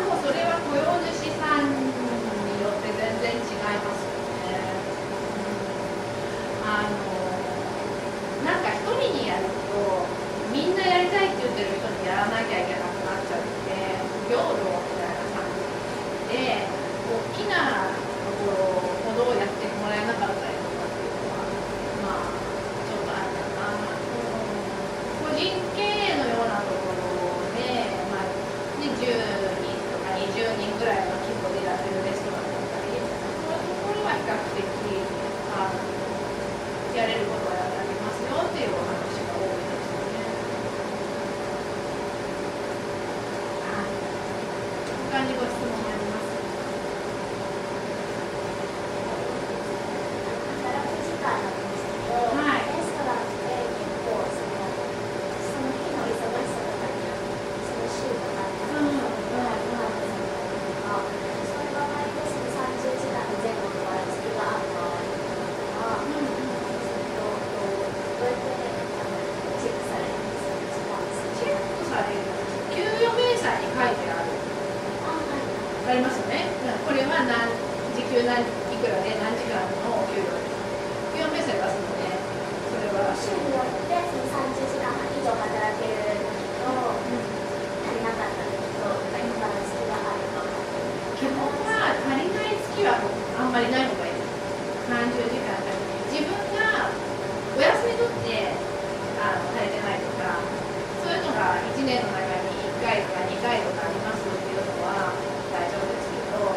もうそれは雇用主さんによって全然違いますよね。なんか一人にやるとみんなやりたいって言ってる人にやらなきゃいけなくなっちゃって平等みたいな感じで大きなところほどやってもらえなかったりとかっていうのはまあちょっとあるかな。個人経営のようなところで、まあね、10人とか20人ぐらいの規模でやってるレストランだったりそういうところは比較的やれることはやってあげますよっていうお話が多いですよね。他にご質問ありますか？働く時間なんですけど、はい、レストランで結構その日の忙しさとかによってその週とかによってそういう場合でその30時間の前後のばらつきがある場合は、どうやってチェックされるんですか？チェックされる給与明細に書いてあるありますよね。これは時給いくらで何時間の給与です。給与明細出すので、それは週によってその30時間以上働けると足りなかった時とばらつきがあると基本は足りない月はあんまりない方がいいです。30時間自分がお休み取って足りてないとか、そういうのが1年の中に1回とか2回とかありますっていうのは大丈夫ですけど、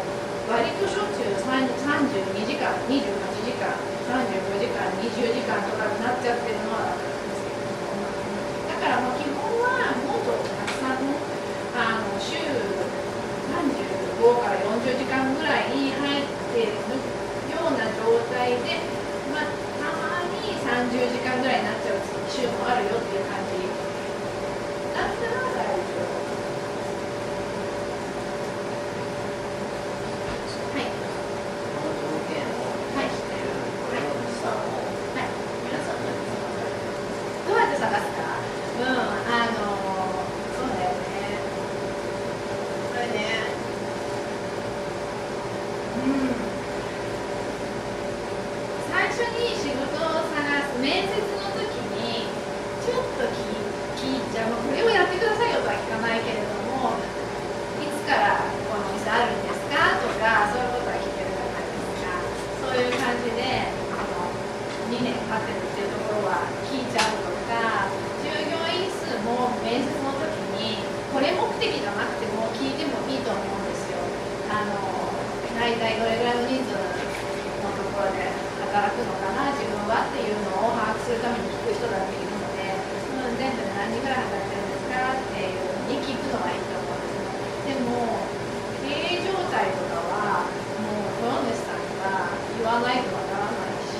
割としょっちゅう32時間、28時間、35時間、20時間とかになっちゃってるのはダメなんですけども、だからもう基本はもっとたくさんね、週35から40時間ぐらいに入っているような状態で、まあ、たまに30時間ぐらいになっちゃう週もあるよっていう感じだったら大丈夫。はい。この条件を満たしている雇用主さんを皆さん何で探されてるんですか？どうやって探すか？そうだよね。これね。最初に仕事を探す面接の時にちょっと聞いちゃう、これをやってくださいよとは聞かないけれども、いつからこのお店あるんですかとか、そういうことは聞けるじゃないですか。そういう感じで2年経ってるっていうところは聞いちゃうとか、従業員数も面接の時にこれ目的じゃなくても聞いてもいいと思うんですよ。大体どれぐらいの人数のところで働くのかな自分はっていうのを把握するために聞く人だっているので、全部で何時ぐらい働いてるんですかっていうのに聞くのはいいと思うんですよ。でも経営状態とかはもう雇用主さんが言わないとわからないし、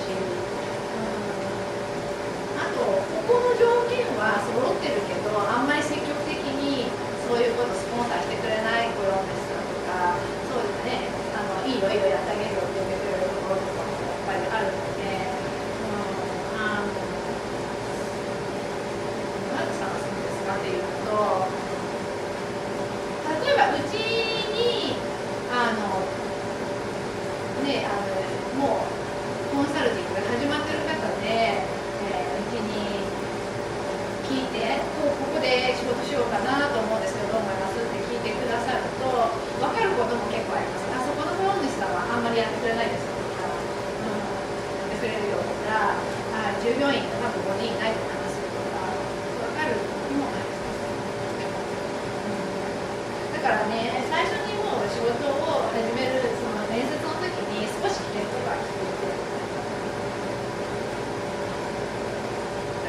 あとここの条件は揃ってるけどあんまり積極的にそういうことスポンサーしてくれない雇用主さんとか、そうですね、いいよいいよやってあげるよって言ってくれるところとかもやっぱりあるので、何で探すんですかっていうと、例えばうちにもうコンサルティングが始まってる方で、うちに聞いてここで仕事しようかなと思うんですけどどう思いますって聞いてくださると分かることも結構あります。そこの雇用主さんはあんまりやってくれないですとか、やってくれるよとか、従業員が多分5人いないと思いますよとか分かる時もあります。だからね、最初にもう仕事を始めるその面接の時に少し聞けることは聞いてで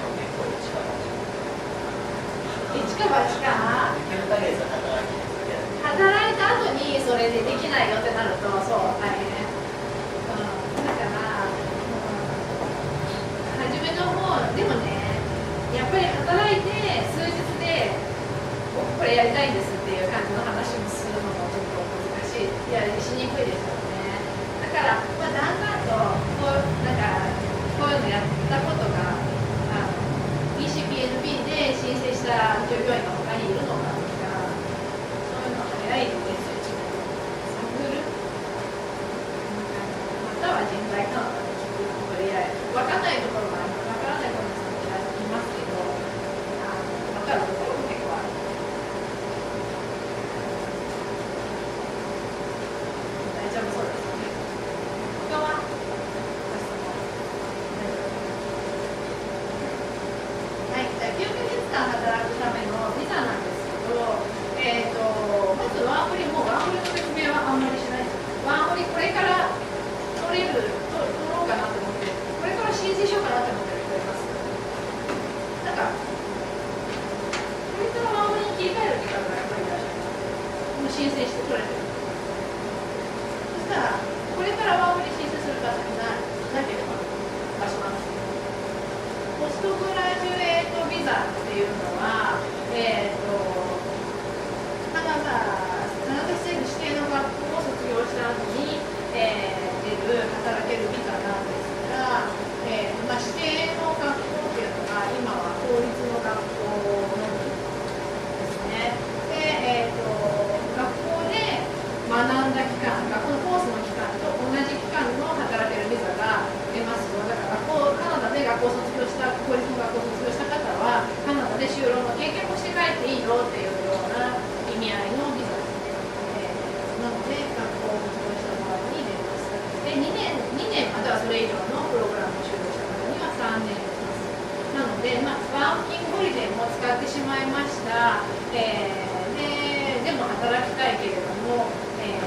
も結構一か八か9ヶ月働き続ける。働いた後にそれでできないよってなるとそう大変、だから、初めの方でもね、やっぱり働いて数日で僕これやりたいんですっていう感じの話もするのもちょっと難しい、しにくいですよね。だから、だんだんとこういうのやったことがECPNP で申請した従業員が他にいるのかとか、そういうの早いです申請して取れてる。そしたらこれからワーホリ申請する方になければ出します。ポストグラジュエートビザっていうのは、カナダ政府指定の学校を卒業した後に、出る働けるビザなんですが、指定の学校っていうのが今は公立の学校のみですね。で、学校で学んだ期間、学校のコースの期間と同じ期間の働けるビザが出ますよ。だからカナダで学校を卒業した公立の学校を卒業した方はカナダで就労の経験をして帰っていいよっていうような意味合いのビザですね。なので学校を卒業した場合に出ます。で2年またはそれ以上のプログラムを修了した方には3年出ます。なので、ワーキングホリデーも使ってしまいました。でも働きたいけれども、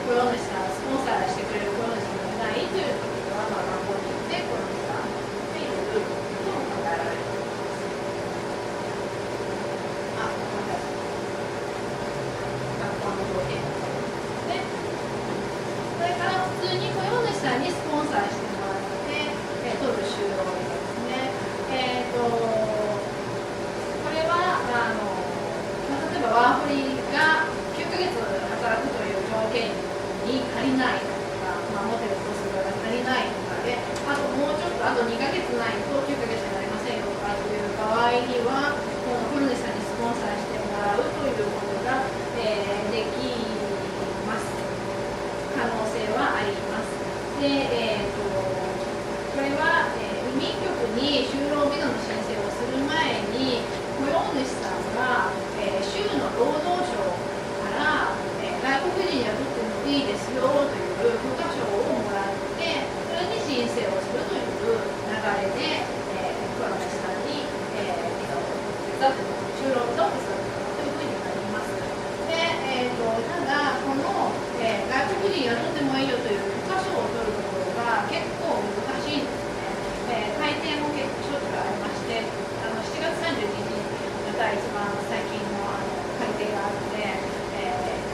雇用主さん、スポンサーしてくれる雇用主さんがいないという時は、学校に行って雇用主さんっていうことも考えられると思います。学校の条件ですね。それから普通に雇用主さんにスポンサーしてもらって、取る就労ビザですね。これは例えばワーホリが9ヶ月働くという条件に足りないとか、モデルとするが足りないとかで、あともうちょっとあと2ヶ月ないと9ヶ月になりませんよとかという場合には、この雇用主さんにスポンサーしてもらうということが、できます。可能性はあります。で、これは、移民局に就労ビザの申請をする前に雇用主さんが、州の労働省から、外国人に雇ってもいいですよという許可証をもらって、それに申請をするという流れで、雇用主さんに、ビザを手伝ってもらう、就労ビザを手伝ってもらうというふうになります。で、ただこの、外国人雇ってもいいよという許可証を取るところが結構難しいんですね。改定も結構しょっちゅうありまして、7月31日にまた一番最近の改定があって、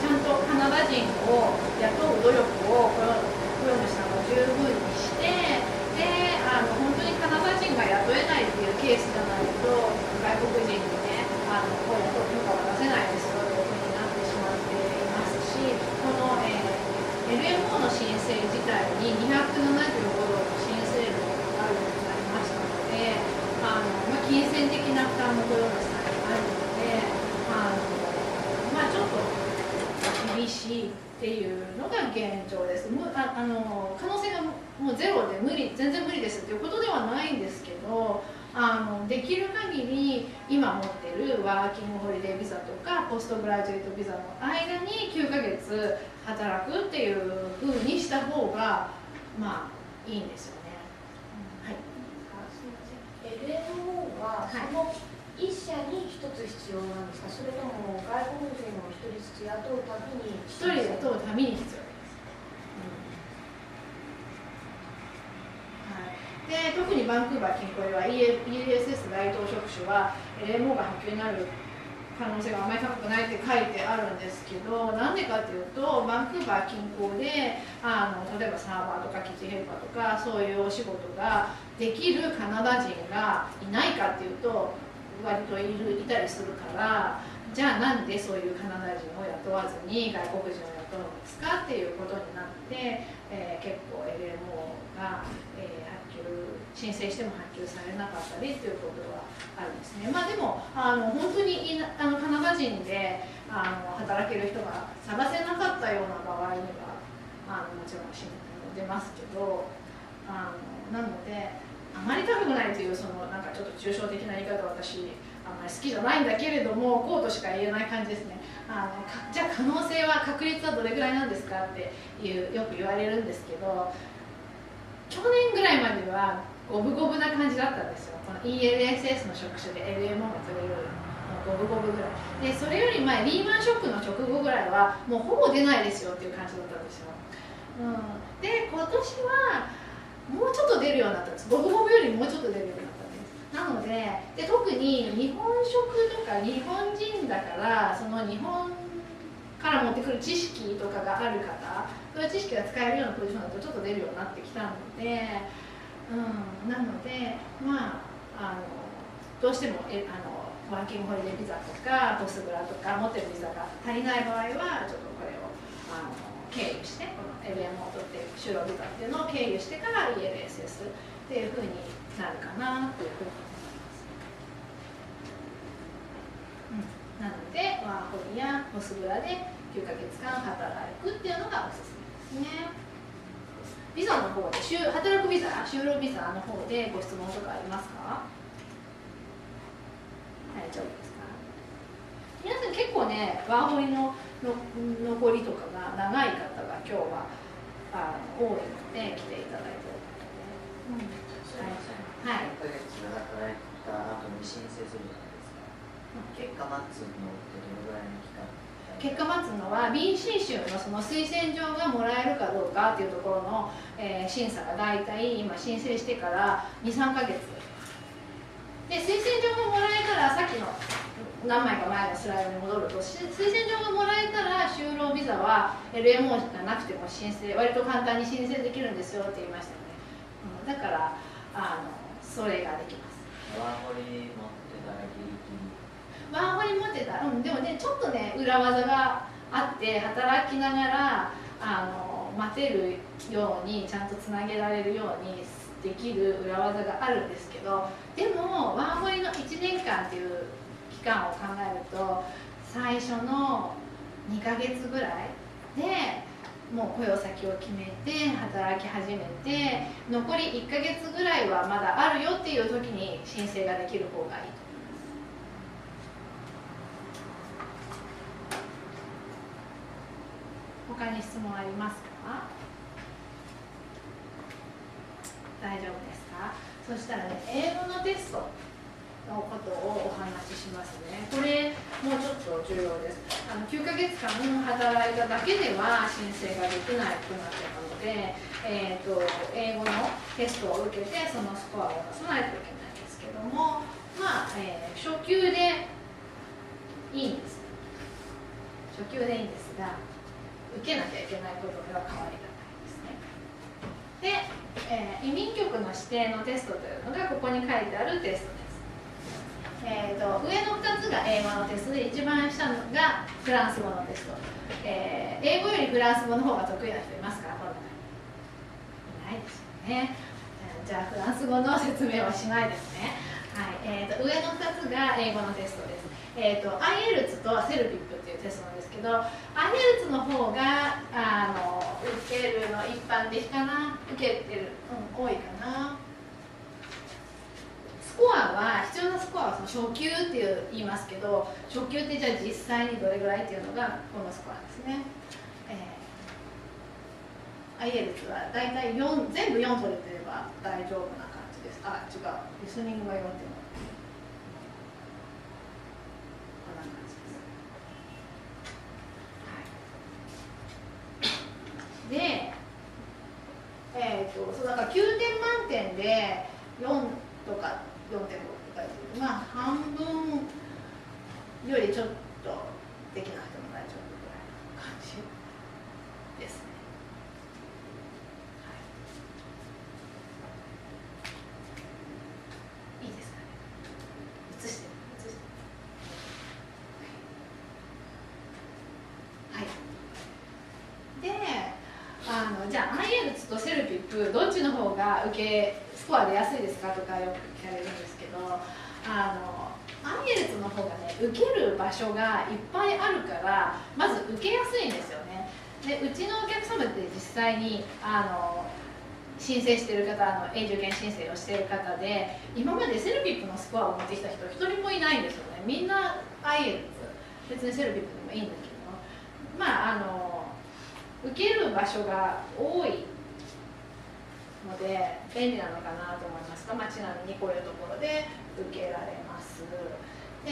ちゃんとカナダ人を雇う努力を雇用主さんが十分にして、で本当にカナダ人が雇えないっていうケースじゃないと外国人にねこう雇う許可は出せないですよというふうになってしまっていますし、この、LMO の申請自体に275ドルの申請料があるようになりましたので、金銭的な負担も雇用主さんにあるので、ちょっと厳しいっていうのが現状です。可能性がもうゼロで全然無理ですっていうことではないんですけど、できる限り今持ってるワーキングホリデービザとかポストグラジュエートビザの間に9ヶ月働くっていうふうにした方がいいんですよね。はい。LMO はその1社に1つ必要なんですか、それとも外国人を1人ずつ雇うたびに1人雇うたびに必要です。で特にバンクーバー近郊では ELSS 該当職種は LMO が発給になる可能性があまり高くないって書いてあるんですけど、なんでかっていうとバンクーバー近郊で例えばサーバーとかキッチンヘルパーとかそういうお仕事ができるカナダ人がいないかっていうと割といたりするから、じゃあなんでそういうカナダ人を雇わずに外国人を雇うのですかっていうことになって、結構 LMO が、申請しても発給されなかったりということはあるんですね。でも本当にカナダ人で働ける人が探せなかったような場合にはもちろん出ますけど、なのであまり高くないというなんかちょっと抽象的な言い方は私あんまり好きじゃないんだけれども、こうとしか言えない感じですね。じゃあ可能性は確率はどれぐらいなんですかってよく言われるんですけど、去年ぐらいまでは五分五分な感じだったんですよ。この ELSS の職種で LMO が取れる五分五分ぐらいで、それより前リーマンショックの直後ぐらいはもうほぼ出ないですよっていう感じだったんですよ。で今年はもうちょっと出るようになったんです。五分五分よりもうちょっと出るようになったんです。なので特に日本食とか日本人だから、その日本から持ってくる知識とかがある方、そういう知識が使えるようなポジションだとちょっと出るようになってきたので、なのでどうしてもワーキングホリデービザとかポスグラとか持ってるビザが足りない場合はちょっとこれを経由して、この LM を取って就労ビザっていうのを経由してから ELSS っていうふうになるかなというふうに思います。なのでワーホリやポスグラで9ヶ月間働くっていうのがおすすめですね。ビザの方で働くビザ、就労ビザの方でご質問とかありますか？大丈夫ですか？皆さん結構ね、ワーホリの残りとかが長い方が今日は多いので来ていただいております。すみません。はい。1ヶ月働いた後に申請するじゃないですか。結果待つのってどのぐらいの期間？結果待つのは BC 州のその推薦状がもらえるかどうかっていうところの、審査が大体今申請してから2、3ヶ月で、推薦状がもらえたらさっきの何枚か前のスライドに戻ると、推薦状がもらえたら就労ビザは LMO がなくても割と簡単に申請できるんですよって言いましたよね。だからそれができます。ワーホリ持ってたらギリギリ。ワーホリ持ってたら、でもねちょっとね裏技があって、働きながら待てるようにちゃんとつなげられるようにできる裏技があるんですけど、でもワーホリの1年間っていう期間を考えると最初の2ヶ月ぐらいでもう雇用先を決めて働き始めて、残り1ヶ月ぐらいはまだあるよっていう時に申請ができる方がいいと。他に質問ありますか？大丈夫ですか？そしたらね、英語のテストのことをお話ししますね。これもうちょっと重要です。9ヶ月間働いただけでは申請ができないくなっちゃったので、英語のテストを受けてそのスコアを出さないといけないんですけども、初級でいいんです。初級でいいんですが、受けなきゃいけないことでは変わりがないですね。で、移民局の指定のテストというのがここに書いてあるテストです。上の2つが英語のテストで、一番下のがフランス語のテスト。英語よりフランス語の方が得意な人いますか？この中にいないですよね。じゃあフランス語の説明はしないですね。はい、上の2つが英語のテストです。IELTS とセルピップっていうテストなんですけど、IELTS の方が受けるの一般的かな、受けてる、多いかな。スコアは必要なスコアはその初級って言いますけど、初級ってじゃあ実際にどれぐらいっていうのがこのスコアですね。IELTS はだいたい全部4取れてれば大丈夫な感じです。あ、違う、リスニングが4っていうの。で、そうだから9点満点で4とか 4.5 とかいう、半分よりちょっとできなくても大丈夫ぐらいの感じですね。はい、いいですかね。映してはい。で、じゃあ IELTS とセルピップどっちの方がスコアで安いですかとかよく聞かれるんですけど、IELTS の方がね、受ける場所がいっぱいあるからまず受けやすいんですよね。で、うちのお客様って実際に申請している方、永住権申請をしている方で、今までセルピップのスコアを持ってきた人一人もいないんですよね。みんな IELTS、 別にセルピップでもいいんだけど、受ける場所が多いので便利なのかなと思いますが、ちなみにこういうところで受けられます。で、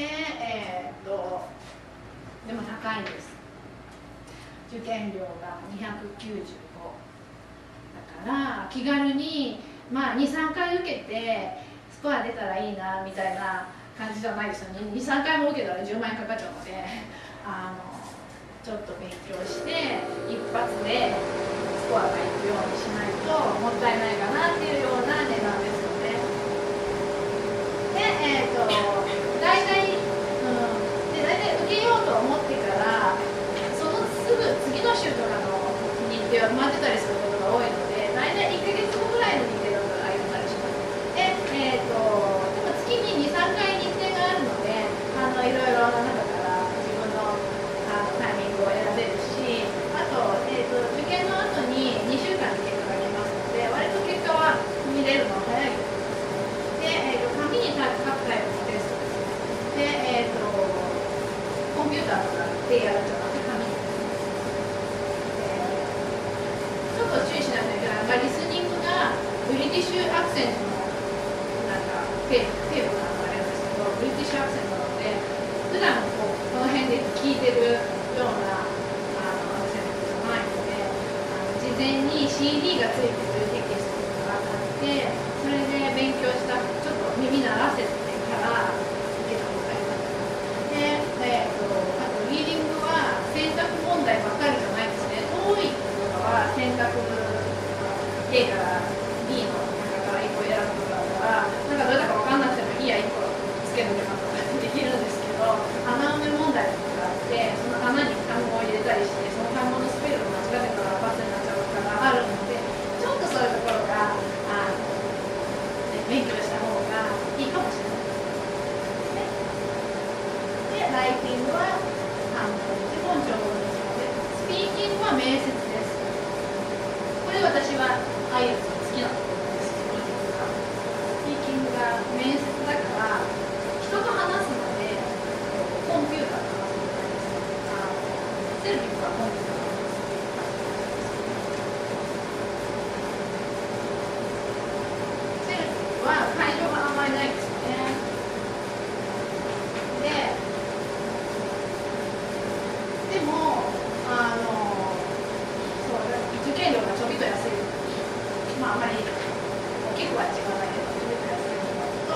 でも高いんです。受験料が295だから気軽に2、3回受けてスコア出たらいいなみたいな感じじゃないですよね。2、3回も受けたら10万円かかっちゃうので、ちょっと勉強して一発でスコアがいくようにしないともったいないかなっていうような値段ですよね。で、大体、大体受けようと思ってからそのすぐ次の週とかの日程は埋まってたりすることが多いので、大体1ヶ月後ぐらいの日程だと空いてたりします。で、でも月に2、3回日程があるので、いろいろな中から自分のタイミングを選べるし、あと、受験の後に2週間で結果が出ますので、割と結果は見れるの早いと思います。で、紙に書くタイプのテストですね。で、コンピューターとかでやるんじゃなくて紙に。ちょっと注意しなきゃいけないのが、リスニングがブリティッシュアクセントのなんかテープなんかあるんですけど、ブリティッシュアクセントなので、普段この辺で聞いてるようなアクセントじゃないので、事前に CD がついてるテキストとかがあって、それで勉強した、ちょっと耳鳴らせてから受けた方がいいかな。で、あとリーディングは選択問題ばっかりじゃないんですね。TOEICとかは選択 A から B の中から1個選ぶことだったら、なんかどれだか分かんなくてもいいや、1個つけとけばとかできるんですけど、穴埋め問題とかがあって、その穴に単語を入れたりして、その単語のスペルを間違ってたらバツになっちゃうとかがあるので、ちょっとそういうところが勉強した方がいいかもしれないですね。で、ライティングは基本情報ですので、スピーキングは面接です。これ私はIELTSの好きなところです。スピーキングが面接だから人と話すので、コンピューターと話すので、セルフィックはコンピューターと話すっていう感じです。セルフィックは会場があんまりないですよね。でも受験料がちょびっと安い、まああまり結構は違わないけど、ちょびっと安いのと、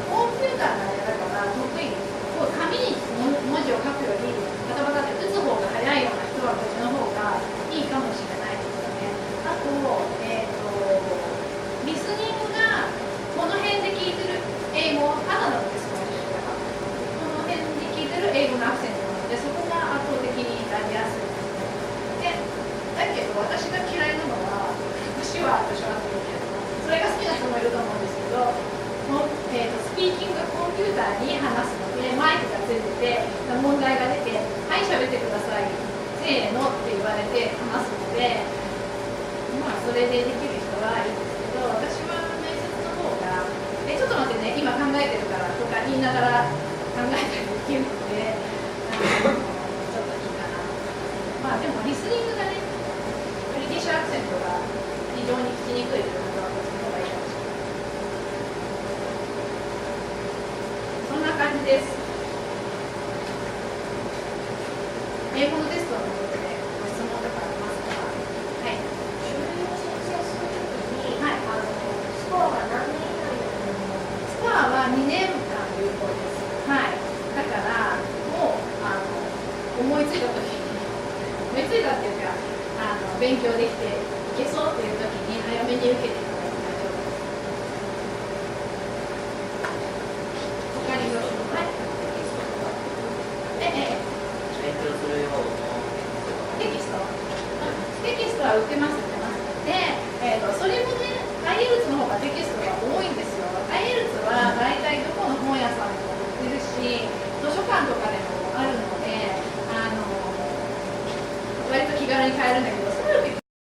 コンピューターがあれだから得意、こう紙に文字を書くよりバタバタって打つ方が早いような人はこっちの方がいいかもしれないですよね。あと、リスニングがこの辺で聞いてる英語、カナダのテストの一緒だから、この辺で聞いてる英語のアクセントなので、そこが圧倒的になりやすいですね。だけど私が嫌いなのは、私はって言うけれども、それが好きな人もいると思うんですけど、スピーキングがコンピューターに話すので、マイクがついてて、問題が出て、はい、喋ってください、せーのって言われて話すので、まあ、それでできる人はいいんですけど、私は面接の方が、ちょっと待ってね、今考えてるからとか言いながら考えたりできるので、ちょっといいかな。まあ、でもリスニングがね、ブリティッシュアクセントが非常に聞きにくいという方はこっちの方がいいかもしれない。そんな感じです。英語のテストのことでご質問とかありますか？はい。書類を申請するときに、はい、スコアが何年以内になるのか。スコアは2年間有効です。はい。だからもう思いついたときに、思いついたっていうか勉強できていけそうっていうときに早めに受けていただいて大丈夫です。他によろしく。はい。勉強するようテキストは売ってます。で、それもね、IELTS の方がテキストが多いんですよ。IELTS は大体どこの本屋さんでも売ってるし、図書館とかでもあるので、割と気軽に買えるんだけど、